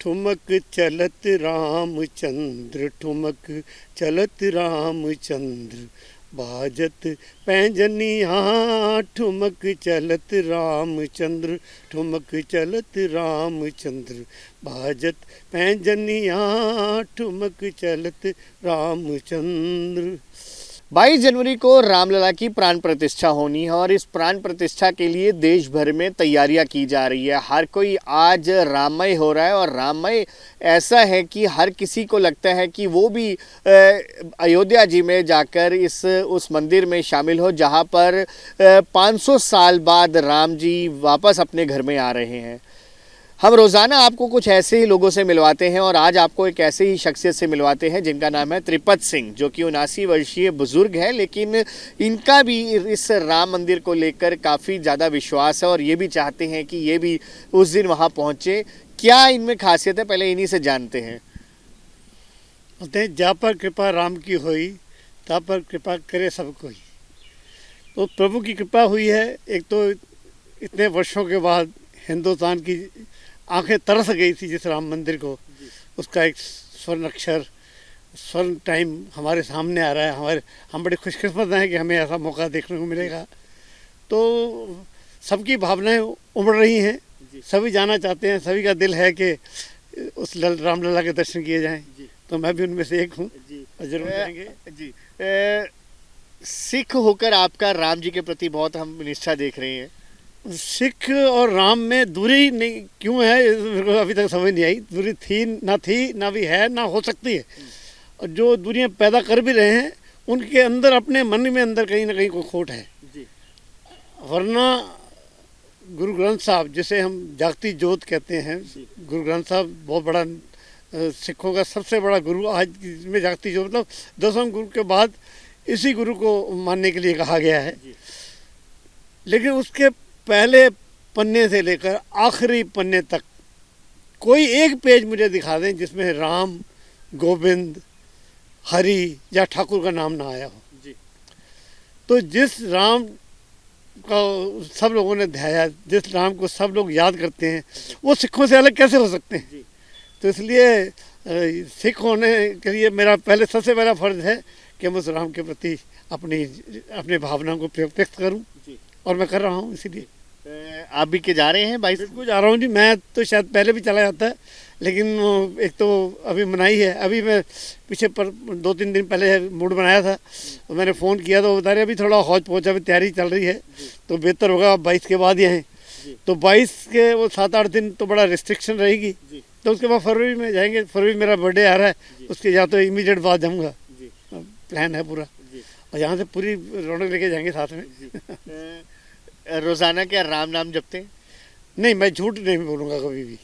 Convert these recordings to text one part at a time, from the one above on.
ठुमक चलत रामचंद्र, ठुमक चलत रामचंद्र, बाजत पैंजनिया ठुमक चलत रामचंद्र, ठुमक चलत रामचंद्र, बाजत पैंजनिया ठुमक चलत रामचंद्र। 22 जनवरी को रामलला की प्राण प्रतिष्ठा होनी है और इस प्राण प्रतिष्ठा के लिए देश भर में तैयारियां की जा रही है। हर कोई आज राममय हो रहा है और राममय ऐसा है कि हर किसी को लगता है कि वो भी अयोध्या जी में जाकर उस मंदिर में शामिल हो जहां पर 500 साल बाद राम जी वापस अपने घर में आ रहे हैं। हम रोज़ाना आपको कुछ ऐसे ही लोगों से मिलवाते हैं और आज आपको एक ऐसे ही शख्सियत से मिलवाते हैं जिनका नाम है त्रिपत सिंह, जो कि 79 वर्षीय बुज़ुर्ग है, लेकिन इनका भी इस राम मंदिर को लेकर काफ़ी ज़्यादा विश्वास है और ये भी चाहते हैं कि ये भी उस दिन वहाँ पहुँचे। क्या इनमें खासियत है, पहले इन्हीं से जानते हैं। जा पर कृपा राम की होई, ता पर कृपा करे सब कोई। तो प्रभु की कृपा हुई है। एक तो इतने वर्षों के बाद हिंदुस्तान की आंखें तरस गई थी जिस राम मंदिर को, उसका एक स्वर्ण अक्षर, स्वर्ण टाइम हमारे सामने आ रहा है। हम बड़े खुशकिस्मत हैं कि हमें ऐसा मौका देखने को मिलेगा। तो सबकी भावनाएं उमड़ रही हैं, सभी जाना चाहते हैं, सभी का दिल है कि उस रामलला के दर्शन किए जाएं। तो मैं भी उनमें से एक हूँ और जरूर जाएंगे जी। सिख होकर आपका राम जी के प्रति बहुत हम निष्ठा देख रहे हैं। सिख और राम में दूरी नहीं क्यों है, मेरे को अभी तक समझ नहीं आई। दूरी थी ना भी है, ना हो सकती है। और जो दूरियां पैदा कर भी रहे हैं उनके अंदर, अपने मन में अंदर कहीं ना कहीं कोई खोट है। वरना गुरु ग्रंथ साहब, जिसे हम जागती जोत कहते हैं, गुरु ग्रंथ साहब बहुत बड़ा सिखों का सबसे बड़ा गुरु आज में जागती जोत, मतलब 10वें गुरु के बाद इसी गुरु को मानने के लिए कहा गया है। लेकिन उसके पहले पन्ने से लेकर आखिरी पन्ने तक कोई एक पेज मुझे दिखा दें जिसमें राम, गोविंद, हरि या ठाकुर का नाम ना आया हो। तो जिस राम का सब लोगों ने ध्याया, जिस राम को सब लोग याद करते हैं, वो सिखों से अलग कैसे हो सकते हैं। तो इसलिए सिख होने के लिए मेरा सबसे पहला फर्ज है कि मैं उस राम के प्रति अपनी भावनाओं को व्यक्त करूं, और मैं कर रहा हूं। इसीलिए आप भी के जा रहे हैं? 22 को जा रहा हूँ जी। मैं तो शायद पहले भी चला जाता है, लेकिन एक तो अभी मनाही है। अभी मैं पीछे पर 2-3 दिन पहले मूड बनाया था, तो मैंने फ़ोन किया तो बता रहे अभी थोड़ा हौच पहुँचा, अभी तैयारी चल रही है, तो बेहतर होगा 22 के बाद ही आएँ। तो 22 के वो 7-8 दिन तो बड़ा रिस्ट्रिक्शन रहेगी, तो उसके बाद फरवरी में जाएंगे। फरवरी मेरा बर्थडे आ रहा है, उसके या तो इमीडिएट बाद जाऊँगा, प्लान है पूरा। और यहाँ से पूरी रौनक लेके जाएंगे साथ में। रोज़ाना क्या राम नाम जपते हैं? नहीं, मैं झूठ नहीं बोलूँगा कभी भी।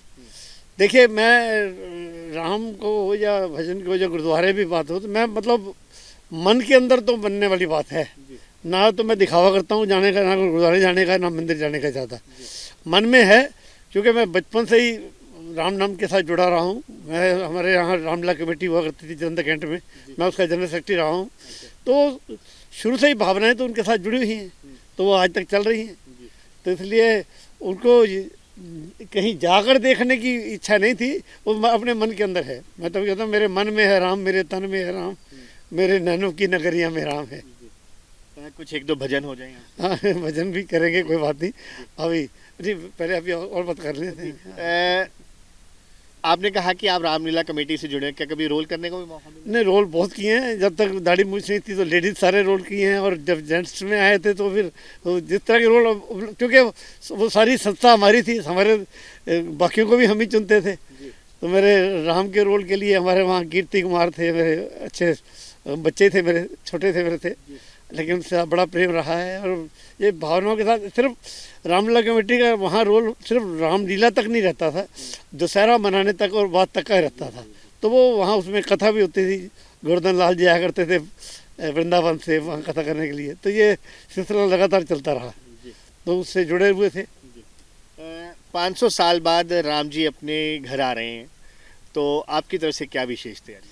देखिए, मैं राम को हो या भजन को या गुरुद्वारे भी बात हो, तो मैं मतलब मन के अंदर तो बनने वाली बात है ना। तो मैं दिखावा करता हूँ जाने का, ना गुरुद्वारे जाने का, ना मंदिर जाने का ज़्यादा। मन में है, क्योंकि मैं बचपन से ही राम नाम के साथ जुड़ा रहा हूँ। मैं हमारे यहाँ रामलला कमेटी हुआ करती थी जलंधर कैंट में, मैं उसका जनरल सेक्रेटरी रहा हूँ। तो शुरू से ही भावनाएं तो उनके साथ जुड़ी हुई हैं, तो वो आज तक चल रही हैं। तो इसलिए उनको कहीं जाकर देखने की इच्छा नहीं थी, वो अपने मन के अंदर है। मैं तो कहता हूँ मेरे मन में है राम, मेरे तन में है राम, मेरे नैनों की नगरिया में राम है। कुछ 1-2 भजन हो जाएंगे? हाँ, भजन भी करेंगे, कोई बात नहीं। अभी जी पहले अभी और बात कर लेते हैं। आपने कहा कि आप रामलीला कमेटी से जुड़े हैं, क्या कभी रोल करने का भी मौका मिला? नहीं, रोल बहुत किए हैं। जब तक दाढ़ी मूछ नहीं थी तो लेडीज सारे रोल किए हैं, और जब जेंट्स में आए थे तो फिर जिस तरह के रोल, क्योंकि वो सारी संस्था हमारी थी, हमारे बाकियों को भी हम ही चुनते थे। तो मेरे राम के रोल के लिए हमारे वहाँ कीर्ति कुमार थे, मेरे अच्छे बच्चे थे, मेरे छोटे थे मेरे थे, लेकिन उनसे बड़ा प्रेम रहा है। और ये भावनाओं के साथ सिर्फ रामलीला कमेटी का वहाँ रोल सिर्फ रामलीला तक नहीं रहता था, दशहरा मनाने तक और बाद तक का रहता था। तो वो वहाँ उसमें कथा भी होती थी, गोवर्धन लाल जी आया करते थे वृंदावन से वहाँ कथा करने के लिए। तो ये सिलसिला लगातार चलता रहा, तो उससे जुड़े हुए थे। 500 साल बाद राम जी अपने घर आ रहे हैं, तो आपकी तरफ से क्या विशेष तैयारी?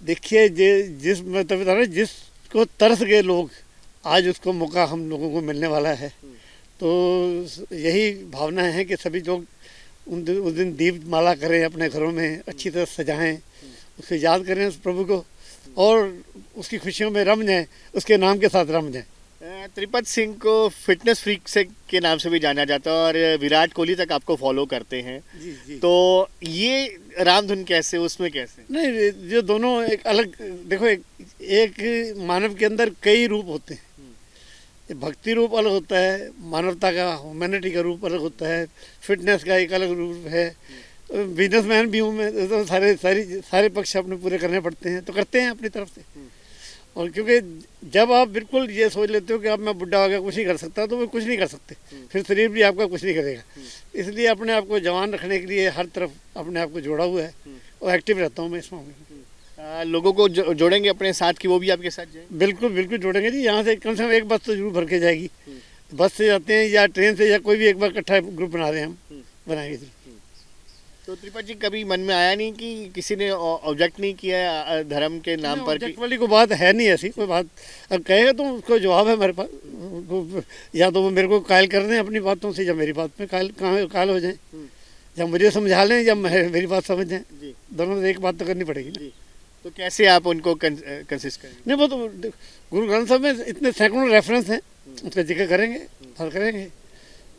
देखिए, जिस मैं तो बता रहा हूँ, जिसको तरस गए लोग, आज उसको मौका हम लोगों को मिलने वाला है। तो यही भावना है कि सभी लोग उस दिन दीप माला करें, अपने घरों में अच्छी तरह सजाएं, उसको याद करें उस प्रभु को, और उसकी खुशियों में रम जाएं, उसके नाम के साथ रम जाएं। त्रिपत सिंह को फिटनेस फ्रीक से के नाम से भी जाना जाता है और विराट कोहली तक आपको फॉलो करते हैं। जी जी। तो ये रामधुन कैसे, उसमें कैसे? नहीं, जो दोनों एक अलग, देखो एक मानव के अंदर कई रूप होते हैं। भक्ति रूप अलग होता है, मानवता का, ह्यूमैनिटी का रूप अलग होता है, फिटनेस का एक अलग रूप है। बिजनेसमैन भी हूँ मैं, तो सारे पक्ष अपने पूरे करने पड़ते हैं, तो करते हैं अपनी तरफ से। और क्योंकि जब आप बिल्कुल ये सोच लेते हो कि अब मैं बुढ़ा हो गया, कुछ नहीं कर सकता, तो वो कुछ नहीं कर सकते, फिर शरीर भी आपका कुछ नहीं करेगा। इसलिए अपने आप को जवान रखने के लिए हर तरफ अपने आप को जोड़ा हुआ है और एक्टिव रहता हूँ मैं इस मामले में। लोगों को जोड़ेंगे अपने साथ कि वो भी आपके साथ जाए? बिल्कुल बिल्कुल जोड़ेंगे जी। यहाँ से कम से कम एक बस तो जरूर भर के जाएगी। बस से जाते हैं या ट्रेन से, या कोई भी एक बार इकट्ठा ग्रुप बना रहे हैं हम, बनाएंगे जी। तो त्रिपत जी, कभी मन में आया नहीं कि किसी ने ऑब्जेक्ट नहीं किया धर्म के नाम पर? ऑब्जेक्ट वाली कोई बात है नहीं, ऐसी कोई बात। अब कहेगा तो उसको जवाब है मेरे पास। या तो वो मेरे को कायल कर दें अपनी बातों से, या मेरी बात में कायल हो जाए, या मुझे समझा लें, या मेरी बात समझ जाए। दोनों में एक बात तो करनी पड़ेगी ना। तो कैसे आप उनको कंसिस्ट करेंगे? नहीं, वो तो गुरु ग्रंथ साहब में इतने सैकड़ों रेफरेंस हैं, उसका जिक्र करेंगे, हल करेंगे।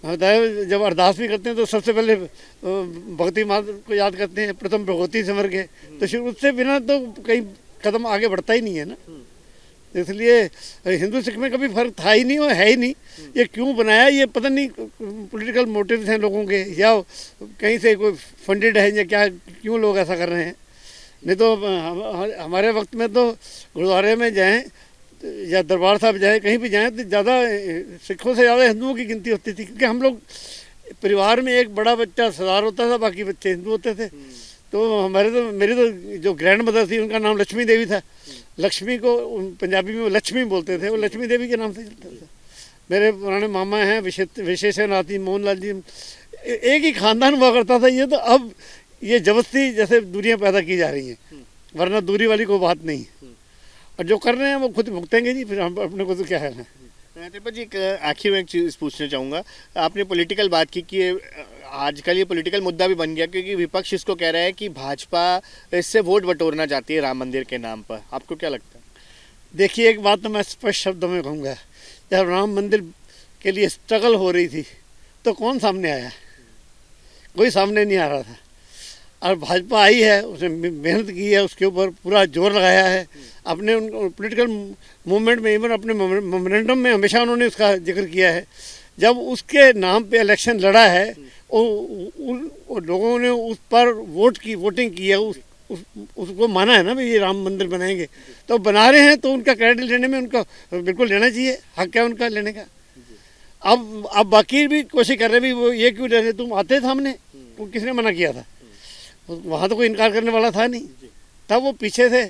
बताया, जब अरदास भी करते हैं तो सबसे पहले भगवती माँ को याद करते हैं, प्रथम भगवती समर के, तो फिर उससे बिना तो कहीं कदम आगे बढ़ता ही नहीं है ना। इसलिए हिंदू सिख में कभी फर्क था ही नहीं और है ही नहीं। ये क्यों बनाया, ये पता नहीं, पॉलिटिकल मोटिव्स हैं लोगों के, या कहीं से कोई फंडेड है, या क्या, क्यों लोग ऐसा कर रहे हैं। नहीं तो हमारे वक्त में तो गुरुद्वारे में जाएं या दरबार साहब जाए, कहीं भी जाएं, तो ज़्यादा सिखों से ज़्यादा हिंदुओं की गिनती होती थी, क्योंकि हम लोग परिवार में एक बड़ा बच्चा सरदार होता था, बाकी बच्चे हिंदू होते थे। तो मेरी तो जो ग्रैंड मदर थी, उनका नाम लक्ष्मी देवी था। लक्ष्मी को पंजाबी में वो लक्ष्मी बोलते थे, वो लक्ष्मी देवी के नाम से चलता था। मेरे पुराने मामा हैं विशेषनाथ जी, मोहनलाल जी, एक ही खानदान हुआ करता था। ये तो अब ये जबरदस्ती जैसे दूरियां पैदा की जा रही हैं, वरना दूरी वाली कोई बात नहीं है। और जो कर रहे हैं वो खुद भुगतेंगे जी, फिर हम अपने को तो क्या है। त्रिपत जी, आखिर में एक चीज़ पूछना चाहूँगा। आपने पॉलिटिकल बात की कि आजकल ये पॉलिटिकल मुद्दा भी बन गया, क्योंकि विपक्ष इसको कह रहा है कि भाजपा इससे वोट बटोरना चाहती है राम मंदिर के नाम पर। आपको क्या लगता है? देखिए, एक बात तो मैं स्पष्ट शब्दों में कहूँगा, जब राम मंदिर के लिए स्ट्रगल हो रही थी तो कौन सामने आया? कोई सामने नहीं आ रहा था। और भाजपा आई है, उसने मेहनत की है, उसके ऊपर पूरा जोर लगाया है। अपने उन पॉलिटिकल मूवमेंट में, इवन अपने मेमोरेंडम में हमेशा उन्होंने उसका जिक्र किया है। जब उसके नाम पे इलेक्शन लड़ा है, लोगों ने उस पर वोटिंग की है, उसको माना है ना भाई ये राम मंदिर बनाएंगे, तो बना रहे हैं, तो उनका क्रेडिट लेने में उनका बिल्कुल लेना चाहिए, हक है उनका लेने का। अब बाकी भी कोशिश कर रहे भी, वो ये क्यों ले रहे, तुम आते सामने, वो किसने मना किया था? वहाँ तो कोई इनकार करने वाला था नहीं, तब वो पीछे थे,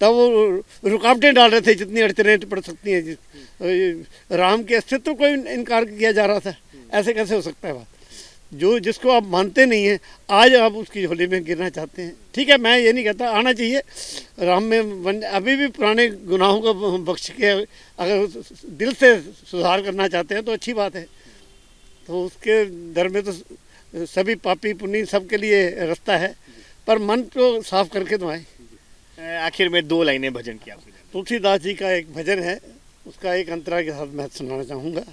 तब वो रुकावटें डाल रहे थे जितनी अड़चनें पड़ सकती हैं। राम के अस्तित्व को इनकार किया जा रहा था, ऐसे कैसे हो सकता है बात? जिसको आप मानते नहीं हैं, आज आप उसकी झोली में गिरना चाहते हैं। ठीक है, मैं ये नहीं कहता, आना चाहिए राम में, अभी भी पुराने गुनाहों को बख्श के अगर दिल से सुधार करना चाहते हैं तो अच्छी बात है। तो उसके दर में तो सभी पापी पुण्य सबके लिए रास्ता है, पर मन को साफ करके तो आए। आखिर में 2 लाइनें भजन की आपको। तुलसीदास जी का एक भजन है, उसका एक अंतरा के साथ मैं सुनाना चाहूँगा।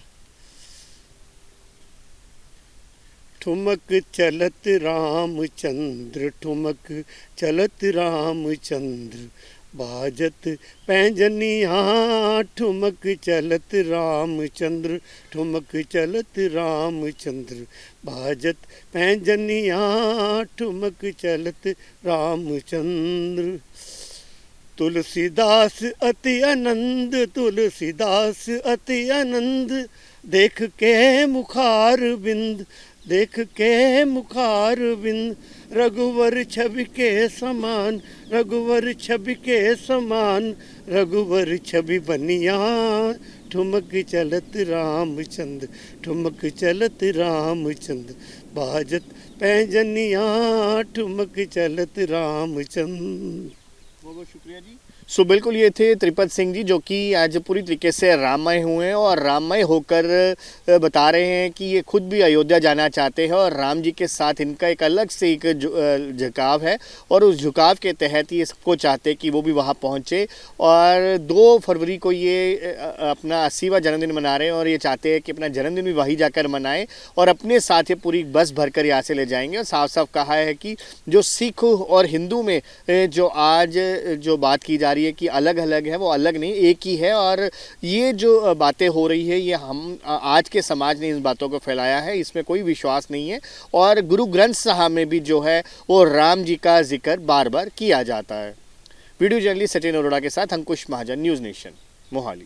ठुमक चलत रामचंद्र, ठुमक चलत रामचंद्र, बाजत पैंजनिया, ठुमक चलत रामचंद्र, ठुमक चलत रामचंद्र, बाजत पैंजनिया, ठुमक चलत रामचंद्र। तुलसीदास अति आनंद, तुलसीदास अति आनंद, देख के मुखार बिंद, देख के मुखार बिंद, रघुवर छवि के समान, रघुवर छवि के समान, रघुवर छवि बनिया, ठुमक चलत रामचंद्र, ठुमक चलत रामचंद्र, बाजत पैंजनिया, ठुमक चलत रामचंद्र। बहुत बहुत शुक्रिया जी। सो बिल्कुल ये थे त्रिपत सिंह जी, जो कि आज पूरी तरीके से राममय हुए हैं और राममय होकर बता रहे हैं कि ये खुद भी अयोध्या जाना चाहते हैं और राम जी के साथ इनका एक अलग से एक झुकाव है और उस झुकाव के तहत ये सबको चाहते हैं कि वो भी वहाँ पहुँचे। और 2 फरवरी को ये अपना 80वां जन्मदिन मना रहे हैं और ये चाहते हैं कि अपना जन्मदिन भी वहीं जाकर मनाएं और अपने साथ ये पूरी बस भरकर यहाँ से ले जाएंगे। और साफ साफ कहा है कि जो सिख और हिंदू में जो आज जो बात की जा रही है कि अलग अलग है, वो अलग नहीं, एक ही है। और ये जो बातें हो रही है ये हम आज के समाज ने इन बातों को फैलाया है, इसमें कोई विश्वास नहीं है। और गुरु ग्रंथ साहब में भी जो है वो राम जी का जिक्र बार बार किया जाता है। वीडियो जर्नलिस्ट सचिन अरोड़ा के साथ अंकुश महाजन, न्यूज़ नेशन, मोहाली।